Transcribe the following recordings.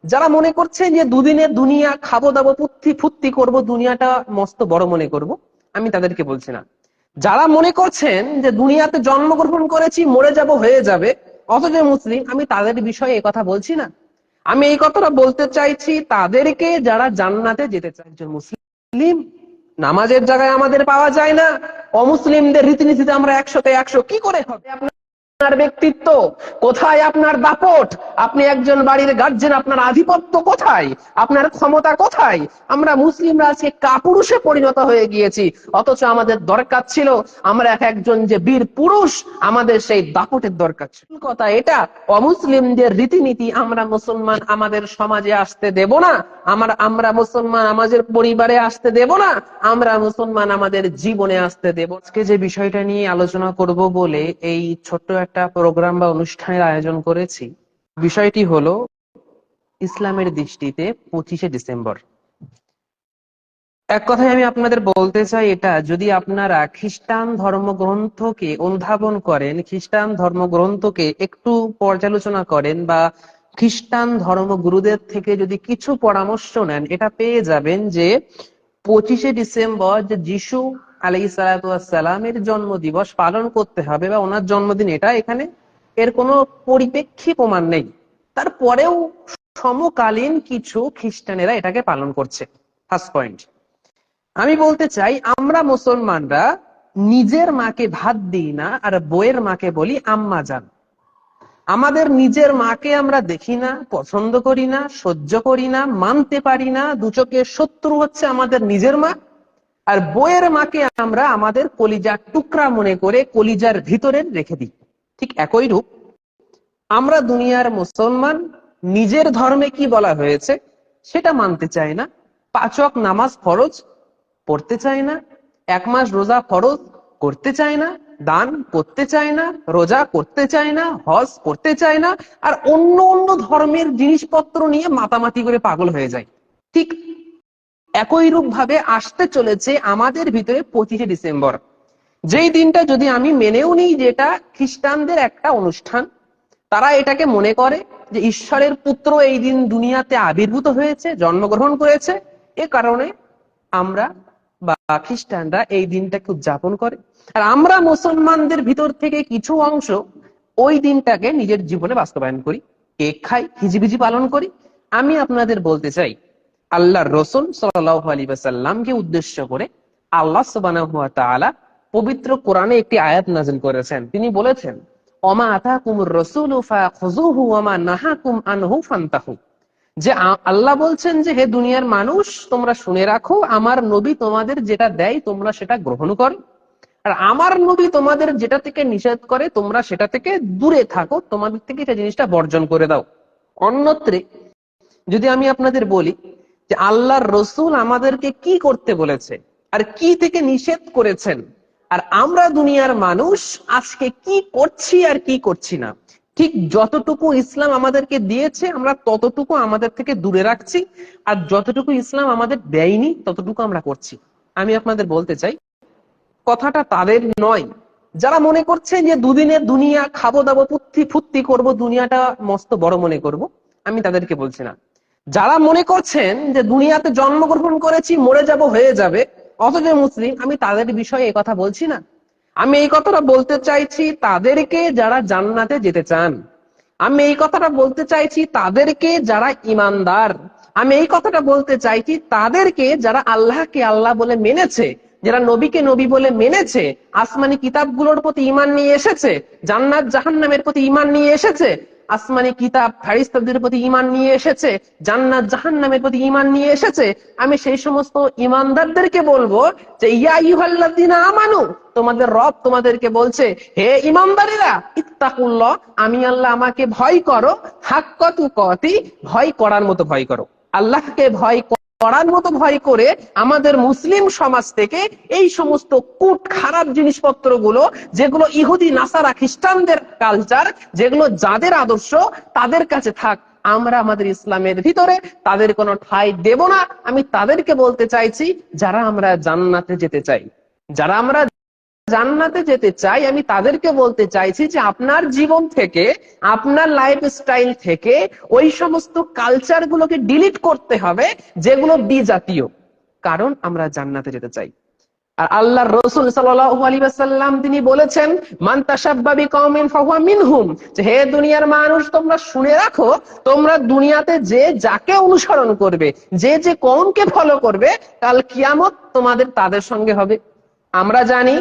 যারা মনে করছে যে দুদিনের দুনিয়া খাবো দাবো ফুর্তি করব, দুনিয়াটা মস্ত বড় মনে করব, আমি তাদেরকে বলছি না। যারা মনে করছেন যে দুনিয়াতে জন্মগ্রহণ করেছি, মরে যাব, হয়ে যাবে, অথচ মুসলিম, আমি তাদের বিষয়ে এই কথা বলছি না। আমি এই কথাটা বলতে চাইছি তাদেরকে যারা জান্নাতে যেতে চায়। একজন মুসলিম, নামাজের জায়গায় আমাদের পাওয়া যায় না, অমুসলিমদের রীতিনীতিতে আমরা 100তে 100 কি করে হবে? আপনার ব্যক্তিত্ব কোথায়? আপনার দাপট, আপনি একজন বাড়ির গার্জেন, আপনার আধিপত্য কোথায়? আপনার ক্ষমতা কোথায়? আমরা মুসলিমরা আজকে কাপুরুষে পরিণত হয়ে গিয়েছি, অথচ আমাদের দরকার ছিল আমরা একজন যে বীর পুরুষ, আমাদের সেই দাপটের দরকার ছিল। কথা এটা, অমুসলিমদের রীতিনীতি আমরা মুসলমান আমাদের সমাজে আসতে দেব না, আমরা মুসলমান আমাদের পরিবারে আসতে দেব না, আমরা মুসলমান আমাদের জীবনে আসতে দেব। আজকে যে বিষয়টা নিয়ে আলোচনা করব বলে এই ছোট্ট একটা প্রোগ্রাম বা অনুষ্ঠানের আয়োজন করেছি, বিষয়টি হলো ইসলামের দৃষ্টিতে 25শে ডিসেম্বর। এক কথায় আমি আপনাদের বলতে চাই, এটা যদি আপনারা খ্রিস্টান ধর্মগ্রন্থকে অনুধাবন করেন, খ্রিস্টান ধর্মগ্রন্থকে একটু পর্যালোচনা করেন, বা খ্রিস্টান ধর্মগুরুদের থেকে যদি কিছু পরামর্শ নেন, এটা পেয়ে যাবেন যে 25শে ডিসেম্বর যে যিশু আলাইহিস সালাতু ওয়াস সালামের জন্মদিবস পালন করতে হবে বা ওনার জন্মদিন, এটা এখানে এর কোনো পরিপ্রেক্ষী প্রমাণ নেই। তারপরেও সমকালীন কিছু খ্রিস্টানেরা এটাকে পালন করছে। ফার্স্ট পয়েন্ট, আমি বলতে চাই আমরা মুসলমানরা নিজের মাকে ভাত দিই না, আর বইয়ের মাকে বলি আম্মা জান। আমাদের নিজের মাকে আমরা দেখি না, পছন্দ করি না, সহ্য করি না, মানতে পারি না, দু চোখের শত্রু হচ্ছে আমাদের নিজের মা। আর বইয়ের মাকে আমরা আমাদের কলিজার টুকরা মনে করে কলিজার ভিতরে রেখে দিই। ঠিক একই রূপ আমরা দুনিয়ার মুসলমান নিজের ধর্মে কি বলা হয়েছে সেটা মানতে চাই না, 5 ওয়াক্ত নামাজ ফরজ পড়তে চাই না, 1 মাস রোজা ফরজ করতে চাই না, দান করতে চাই না, রোজা করতে চাই না, হজ করতে চাই না, আর অন্য অন্য ধর্মের জিনিসপত্র নিয়ে মাতামাতি করে পাগল হয়ে যায়। ঠিক একই রূপ ভাবে আসতে চলেছে আমাদের ভিতরে 25শে ডিসেম্বর, যেই দিনটা যদি আমি মেনেও নিই যে এটা খ্রিস্টানদের একটা অনুষ্ঠান, তারা এটাকে মনে করে যে ঈশ্বরের পুত্র এই দিন দুনিয়াতে আবির্ভূত হয়েছে, জন্মগ্রহণ করেছে, এ কারণে আমরা বা খ্রিস্টানরা এই দিনটাকে উদযাপন করে। আর আমরা মুসলমানদের ভিতর থেকে কিছু অংশ ওই দিনটাকে নিজের জীবনে বাস্তবায়ন করি, কেক খাই, হিজিবিজি পালন করি। আমি আপনাদের বলতে চাই, আল্লাহর রাসূল সাল্লাল্লাহু আলাইহি ওয়াসাল্লামকে উদ্দেশ্য করে আল্লাহ সুবহানাহু ওয়া তাআলা পবিত্র কোরআনে একটি আয়াত নাযিল করেছেন। তিনি বলেছেন, ওমা আতাকুমুর রাসূলু ফাখুযুহু ওমা নাহাকুম আনহু ফান্তাহু। যে আল্লাহ বলছেন যে হে দুনিয়ার মানুষ, তোমরা শুনে রাখো, আমার নবী তোমাদের যেটা দেয় তোমরা সেটা গ্রহণ করো, আর আমার নবী তোমাদের যেটা থেকে নিষেধ করে তোমরা সেটা থেকে দূরে থাকো, তোমাদের থেকে সেই জিনিসটা বর্জন করে দাও। অন্যত্রে যদি আমি আপনাদের বলি যে আল্লাহর রসুল আমাদেরকে কি করতে বলেছে আর কি থেকে নিষেধ করেছেন, আর আমরা দুনিয়ার মানুষ আজকে কি করছি আর কি করছি না, ঠিক যতটুকু ইসলাম আমাদেরকে দিয়েছে আমরা ততটুকু আমাদের থেকে দূরে রাখছি, আর যতটুকু ইসলাম আমাদের দেয়নি ততটুকু আমরা করছি। আমি আপনাদের বলতে চাই, কথাটা তাদের নয় যারা মনে করছে যে দুদিনের দুনিয়া খাবো দাবো ফুর্তি করব, দুনিয়াটা মস্ত বড় মনে করব, আমি তাদেরকে বলছি না। যারা মনে করছেন যে দুনিয়াতে জন্মগ্রহণ করেছি, মরে যাব, হয়ে যাবে, অথচ মুসলিম, আমি তাদের বিষয়ে এই কথা বলছি না। আমি এই কথাটা বলতে চাইছি তাদেরকে যারা জান্নাতে যেতে চান, আমি এই কথাটা বলতে চাইছি তাদেরকে যারা ইমানদার, আমি এই কথাটা বলতে চাইছি তাদেরকে যারা আল্লাহকে আল্লাহ বলে মেনেছে, যারা নবীকে নবী বলে মেনেছে, আসমানি কিতাবগুলোর প্রতি ঈমান নিয়ে এসেছে, জান্নাত জাহান্নামের প্রতি ঈমান নিয়ে এসেছে, আসমানি কিতাব ফেরেশতাদের প্রতি ঈমান নিয়ে এসেছে, জান্নাত জাহান্নামের প্রতি ঈমান নিয়ে এসেছে। আমি সেই সমস্ত ঈমানদারদেরকে বলবো যে ইয়া আইয়ুহাল্লাযীনা আমানু, তোমাদের রব তোমাদেরকে বলছে, হে ঈমানদারেরা, ইত্তাকুল্লাহ, আমি আল্লাহ, আমাকে ভয় করো, হাক্কা তুকাতি, ভয় করার মতো ভয় করো। আল্লাহকে ভয় করার মতো ভয় করে আমাদের মুসলিম সমাজ থেকে এই সমস্ত কুট খারাপ জিনিসপত্র গুলো, যেগুলো ইহুদি নাসারা খ্রিস্টানদের কালচার, যেগুলো যাদের আদর্শ, তাদের কাছে থাক, আমরা আমাদের ইসলামের ভিতরে তাদের কোনো ঠাঁই দেব না। আমি তাদেরকে বলতে চাইছি যারা আমরা জান্নাতে যেতে চাই, যারা আমরা জান্নাতে যেতে চাই, আমি তাদেরকে বলতে চাইছি যে আপনার জীবন থেকে, আপনার লাইফস্টাইল থেকে ওই সমস্ত কালচার গুলোকে ডিলিট করতে হবে যেগুলো বিজাতীয়, কারণ আমরা জান্নাতে যেতে চাই। আর আল্লাহর রাসূল সাল্লাল্লাহু আলাইহি ওয়াসাল্লাম তিনি বলেছেন, মান তাশাব্বা বিকওমিন ফাহুয়া মিনহুম, যে হে দুনিয়ার মানুষ তোমরা শুনে রাখো, তোমরা দুনিয়াতে যে যাকে অনুসরণ করবে, যে যে কওমকে ফলো করবে, কাল কিয়ামত তোমাদের তাদের সঙ্গে হবে। আমরা জানি,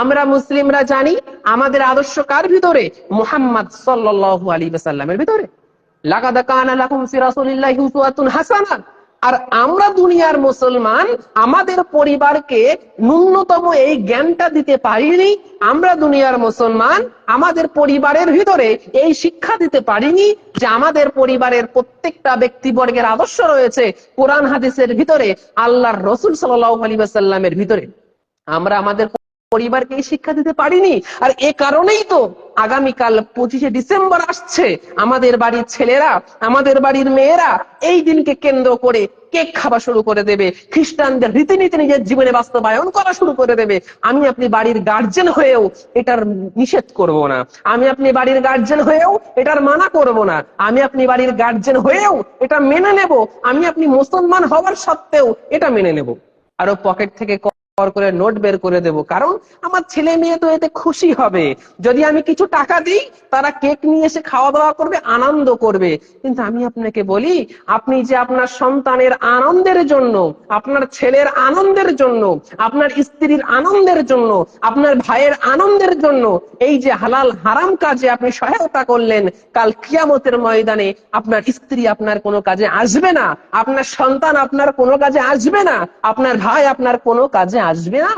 আমরা মুসলিমরা জানি আমাদের আদর্শ কার ভিতরে? মুহাম্মদ সাল্লাল্লাহু আলাইহি ওয়াসাল্লামের ভিতরে। লাকাদ কানা লাকুম ফি রাসূলিল্লাহি উসওয়াতুন হাসানা। আর আমরা দুনিয়ার মুসলমান আমাদের পরিবারকে ন্যূনতম এই জ্ঞানটা দিতে পারিনি। আমরা দুনিয়ার মুসলমান আমাদের পরিবারের ভিতরে এই শিক্ষা দিতে পারিনি যে আমাদের পরিবারের প্রত্যেকটা ব্যক্তিবর্গের আদর্শ রয়েছে কোরআন হাদিসের ভিতরে, আল্লাহর রাসূল সাল্লাল্লাহু আলাইহি ওয়াসাল্লামের ভিতরে। আমরা আমাদের পরিবারকে এই শিক্ষা দিতে পারিনি। আর এ কারণেই তো আগামীকাল 25শে ডিসেম্বর আসছে, আমাদের বাড়ির ছেলেরা, আমাদের বাড়ির মেয়েরা এই দিনকে কেন্দ্র করে কেক খাওয়া শুরু করে দেবে, খ্রিস্টানদের রীতিনীতি নিজের জীবনে বাস্তবায়ন করা শুরু করে দেবে। আমি আপনি বাড়ির গার্জেন হয়েও এটার নিষেধ করব না, আমি আপনি বাড়ির গার্জেন হয়েও এটার মানা করব না, আমি আপনি বাড়ির গার্জেন হয়েও এটা মেনে নেব, আমি আপনি মুসলমান হওয়ার সত্ত্বেও এটা মেনে নেব। আরো পকেট থেকে করে নোট বের করে দেব, কারণ আমার ছেলে মেয়ে তো এতে খুশি হবে। যদি আমি কিছু টাকা দিই, তারা কেক নিয়ে এসে খাওয়া দাওয়া করবে, আনন্দ করবে। কিন্তু আমি আপনাকে বলি, আপনি যে আপনার সন্তানের আনন্দের জন্য, আপনার ছেলের আনন্দের জন্য, আপনার স্ত্রীর আনন্দের জন্য, আপনার ভাইয়ের আনন্দের জন্য এই যে হালাল হারাম কাজে আপনি সহায়তা করলেন, কাল কিয়ামতের ময়দানে আপনার স্ত্রী আপনার কোনো কাজে আসবে না, আপনার সন্তান আপনার কোনো কাজে আসবে না, আপনার ভাই আপনার কোনো কাজে আসবে না,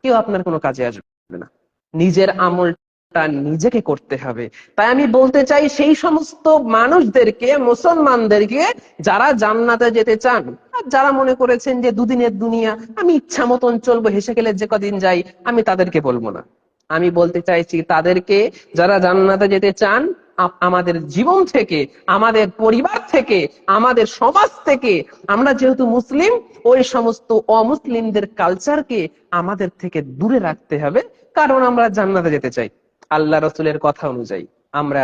কেউ আপনার কোনো কাজে আসবে না। নিজের আমলটা নিজেকে করতে হবে। তাই আমি বলতে চাই সেই সমস্ত মানুষদেরকে, মুসলমানদেরকে যারা জান্নাতে যেতে চান, আর যারা মনে করেছেন যে দুদিনের দুনিয়া, আমি ইচ্ছা মতন চলবো, হেসে খেলে যে কদিন যাই, আমি তাদেরকে বলবো না। আমি বলতে চাইছি তাদেরকে যারা জান্নাতে যেতে চান, আমাদের জীবন থেকে, আমাদের পরিবার থেকে, আমাদের সমাজ থেকে, আমরা যেহেতু মুসলিম, ওই সমস্ত অমুসলিমদের কালচারকে আমাদের থেকে দূরে রাখতে হবে, কারণ আমরা জান্নাতে যেতে চাই। আল্লাহ রাসূলের কথা অনুযায়ী আমরা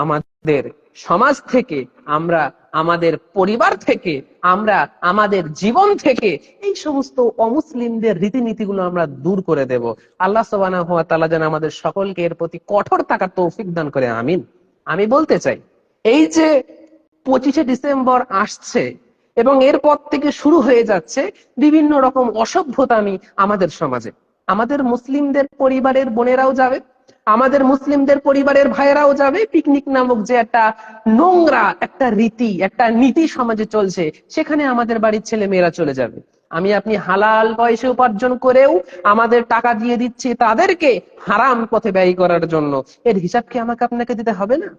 আমাদের সমাজ থেকে, আমরা আমাদের পরিবার থেকে, আমরা আমাদের জীবন থেকে এই সমস্ত অমুসলিমদের রীতিনীতিগুলো আমরা দূর করে দেব। আল্লাহ সুবহানাহু ওয়া তাআলা যেন আমাদের সকলকে এর প্রতি কঠোর থাকার তৌফিক দান করে, আমিন। আমি বলতে চাই, এই যে 25শে ডিসেম্বর আসছে এবং এরপর থেকে শুরু হয়ে যাচ্ছে বিভিন্ন রকম অসভ্যতামি আমাদের সমাজে। আমাদের মুসলিমদের পরিবারের বোনেরাও যাবে, আমাদের মুসলিমদের পরিবারের ভাইয়েরাও যাবে। পিকনিক নামক যে একটা নোংরা একটা রীতি, একটা নীতি সমাজে চলছে, সেখানে আমাদের বাড়ির ছেলে মেয়েরা চলে যাবে। আমি আপনি হালাল পয়সা উপার্জন করেও আমাদের টাকা দিয়ে দিচ্ছি তাদেরকে হারাম পথে ব্যয় করার জন্য, এর হিসাব কি আমাকে আপনাকে দিতে হবে না?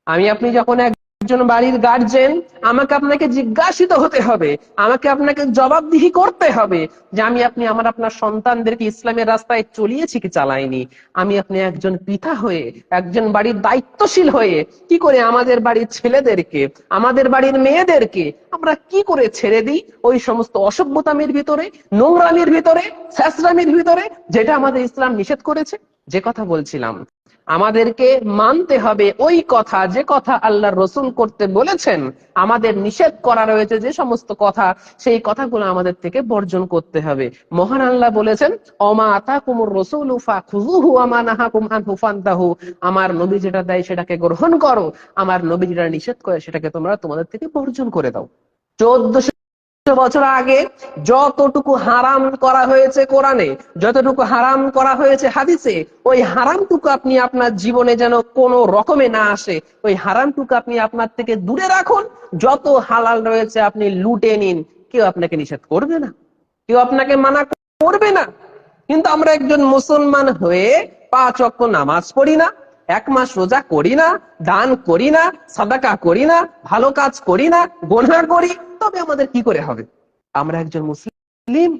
আমি আপনি যখন একজন বাড়ির গার্জেন, আমাকে আপনাকে জিজ্ঞাসিত হতে হবে, আমাকে আপনাকে জবাবদিহি করতে হবে যে আমি আপনি আপনার সন্তানদেরকে ইসলামের রাস্তায় চলিয়েছি কি চালাইনি। আমি আপনি একজন পিতা হয়ে, একজন বাড়ির দায়িত্বশীল হয়ে কি করে আমাদের বাড়ির ছেলেদেরকে, আমাদের বাড়ির মেয়েদেরকে আমরা কি করে ছেড়ে দিই ওই সমস্ত অসভ্যতামির ভিতরে, নোংরামির ভিতরে, ছেঁচড়ামির ভিতরে, যেটা আমাদের ইসলাম নিষেধ করেছে। যে কথা বলছিলাম, আমাদেরকে মানতে হবে ওই কথা, যে কথা আল্লাহর রাসূল করতে বলেছেন। আমাদের নিষেধ করা রয়েছে যে সমস্ত কথা, সেই কথাগুলো আমাদের থেকে বর্জন করতে হবে। মহান আল্লাহ বলেছেন, ওমা আতাকুমুর রাসূলু ফাখুযুহু ওয়া মা নাহাকুম আনহু ফান্তাহু। আমার নবী যেটা দেয় সেটাকে গ্রহণ করো, আমার নবী যেটা নিষেধ করে সেটাকে তোমরা তোমাদের থেকে বর্জন করে দাও। 1400 বছর আগে যতটুকু হারাম করা হয়েছে কোরআনে, যতটুকু হারাম করা হয়েছে হাদিসে, ওই হারামটুকু আপনি আপনার জীবনে যেন কোনো রকমে না আসে, ওই হারামটুকু আপনি আপনার থেকে দূরে রাখুন। যত হালাল রয়েছে আপনি লুটে নিন, কেউ আপনাকে নিষেধ করবে না, কেউ আপনাকে মানা করবে না। কিন্তু আমরা একজন মুসলমান হয়ে 5 ওয়াক্ত নামাজ পড়ি না, 1 মাস রোজা করি না, দান করি না, সাদাকা করি না, ভালো কাজ করি না, গুনাহ করি, তবে আমাদের কি করে হবে? আমরা একজন মুসলিম,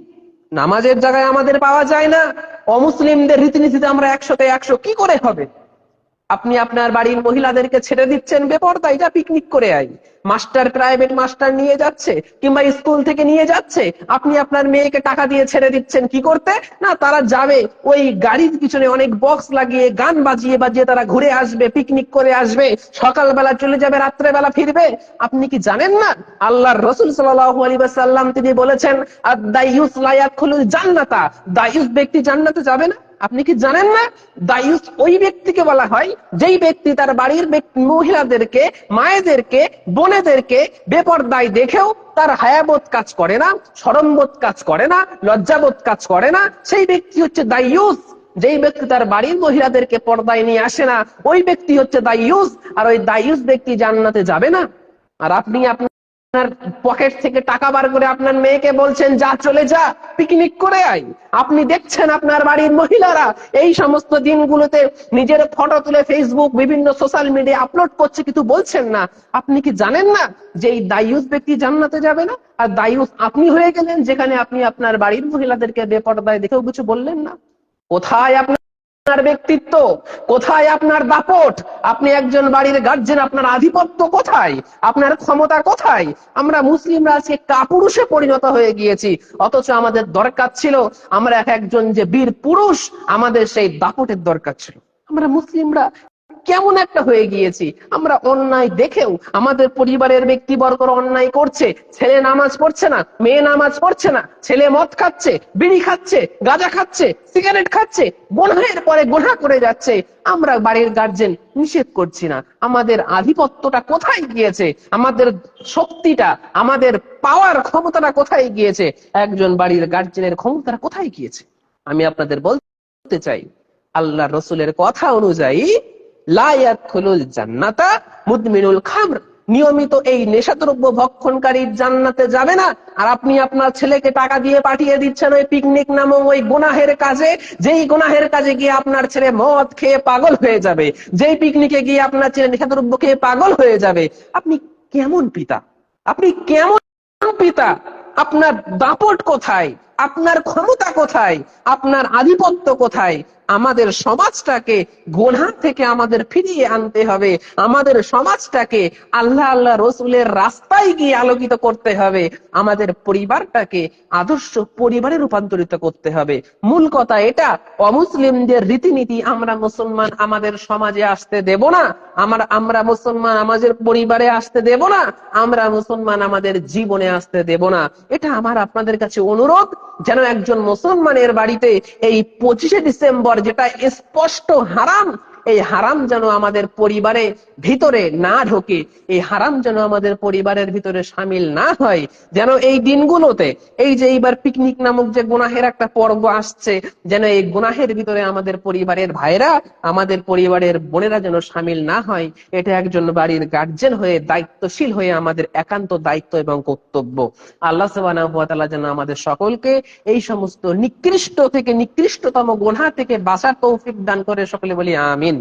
নামাজের জায়গায় আমাদের পাওয়া যায় না, অমুসলিমদের রীতিনীতিতে আমরা 100তে 100 কি করে হবে? আপনি আপনার বাড়ির মহিলাদেরকে ছেড়ে দিচ্ছেন বেপরদায়, যা পিকনিক করে আই। মাস্টার, প্রাইভেট মাস্টার নিয়ে যাচ্ছে কিংবা স্কুল থেকে নিয়ে যাচ্ছে, আপনি আপনার মেয়েকে টাকা দিয়ে ছেড়ে দিচ্ছেন কি করতে? না, তারা যাবে ওই গাড়ির পিছনে অনেক বক্স লাগিয়ে গান বাজিয়ে বাজিয়ে তারা ঘুরে আসবে, পিকনিক করে আসবে, সকালবেলা চলে যাবে, রাত্রেবেলা ফিরবে। আপনি কি জানেন না আল্লাহর রাসূল সাল্লাল্লাহু আলাইহি ওয়াসাল্লাম তিনি বলেছেন, আদ-দাইয়ুস লা ইয়াদখুলুল জান্নাতা, দাইয়ুস ব্যক্তি জান্নাতে যাবে না। আপনি কি জানেন না দায়ুস ওই ব্যক্তিকে বলা হয় যেই ব্যক্তি তার বাড়ির মহিলাদেরকে, মায়েদেরকে, বোনেদেরকে বেপরদায় দেখেও তার হায়াবোধ কাজ করে না, শরমবোধ কাজ করে না, লজ্জাবোধ কাজ করে না, সেই ব্যক্তি হচ্ছে দায়ুস। যেই ব্যক্তি তার বাড়ির মহিলাদেরকে পর্দায় নিয়ে আসে না, ওই ব্যক্তি হচ্ছে দায়ুস। আর ওই দায়ুস ব্যক্তি জান্নাতে যাবে না। আর আপনি আপনার পকেট থেকে টাকা বার করে আপনার মেয়েকে বলছেন, যা চলে যা, পিকনিক করে আই। আপনি দেখছেন আপনার বাড়ির মহিলারা এই সমস্ত দিনগুলোতে নিজের ফটো তুলে ফেসবুক, বিভিন্ন সোশ্যাল মিডিয়া আপলোড করছে, কিন্তু বলছেন না। আপনি কি জানেন না যে এই দায়ুস ব্যক্তি জান্নাতে যাবে না? আর দায়ুস আপনি হয়ে গেলেন, যেখানে আপনি আপনার বাড়ির মহিলাদেরকে বেপরদায় দেখেও কিছু বললেন না। কোথায় আপনার ব্যক্তিত্ব? কোথায় আপনার দাপট? আপনি একজন বাড়ির গার্জেন, আপনার আধিপত্য কোথায়? আপনার ক্ষমতা কোথায়? আমরা মুসলিমরা আজকে কাপুরুষে পরিণত হয়ে গিয়েছি, অথচ আমাদের দরকার ছিল আমরা একজন যে বীর পুরুষ, আমাদের সেই দাপটের দরকার ছিল। আমরা মুসলিমরা কেমন একটা হয়ে গিয়েছি, আমরা অন্যায় দেখেও, আমাদের পরিবারের ব্যক্তিবর্গরা অন্যায় করছে, ছেলে নামাজ পড়ছে না, মেয়ে নামাজ পড়ছে না, ছেলে মদ খাচ্ছে, বিড়ি খাচ্ছে, গাঁজা খাচ্ছে, সিগারেট খাচ্ছে, গুনাহের পরে গুনাহ করে যাচ্ছে, আমরা বাড়ির গার্জেন নিষেধ করছি না। আমাদের আধিপত্যটা কোথায় গিয়েছে? আমাদের শক্তিটা, আমাদের পাওয়ার ক্ষমতাটা কোথায় গিয়েছে? একজন বাড়ির গার্জেনের ক্ষমতাটা কোথায় গিয়েছে? আমি আপনাদের বলতে চাই, আল্লাহ রসুলের কথা অনুযায়ী লা ইয়াদখুলুল জান্নাতা মুদমিনুল খামর, নিয়মিত এই নেশাদ্রব্য ভক্ষণকারী জান্নাতে যাবে না। আর আপনি আপনার ছেলেকে টাকা দিয়ে পাঠিয়ে দিচ্ছেন ওই পিকনিক নামক ওই গুনাহের কাজে, যেই গুনাহের কাজে গিয়ে আপনার ছেলে মদ খেয়ে পাগল হয়ে যাবে, যেই পিকনিকে গিয়ে আপনার ছেলে নেশাদ্রব্য খেয়ে পাগল হয়ে যাবে। আপনি কেমন পিতা? আপনি কেমন পিতা? আপনার দাপট কোথায়? আপনার ক্ষমতা কোথায়? আপনার আধিপত্য কোথায়? আমাদের সমাজটাকে গুনাহ থেকে আমাদের ফিরিয়ে আনতে হবে। আমাদের সমাজটাকে আল্লাহ আল্লাহ রসুলের রাস্তায় গিয়ে আলোকিত করতে হবে। আমাদের পরিবারটাকে আদর্শ পরিবারে রূপান্তরিত করতে হবে। মূল কথা এটা, অমুসলিমদের রীতিনীতি আমরা মুসলমান আমাদের সমাজে আসতে দেব না। আমরা মুসলমান আমাদের পরিবারে আসতে দেব না। আমরা মুসলমান আমাদের জীবনে আসতে দেব না। এটা আমার আপনাদের কাছে অনুরোধ, যেন একজন মুসলমানের বাড়িতে এই 25শে ডিসেম্বর যেটা স্পষ্ট হারাম, এই হারাম যেন আমাদের পরিবারে ভিতরে না ঢোকে, এই হারাম যেন আমাদের পরিবারের ভিতরে সামিল না হয়। যেন এই দিনগুলোতে, এই যে এইবার পিকনিক নামক যে গুনাহের একটা পর্ব আসছে, যেন এই গুনাহের ভিতরে আমাদের পরিবারের ভাইরা, আমাদের পরিবারের বোনেরা যেন সামিল না হয়। এটা একজন বাড়ির গার্জেন হয়ে, দায়িত্বশীল হয়ে আমাদের একান্ত দায়িত্ব এবং কর্তব্য। আল্লাহ সুবহানাহু ওয়া তাআলা যেন আমাদের সকলকে এই সমস্ত নিকৃষ্ট থেকে, নিকৃষ্টতম গুনাহ থেকে বাঁচার তৌফিক দান করে। সকলে বলি আমিন।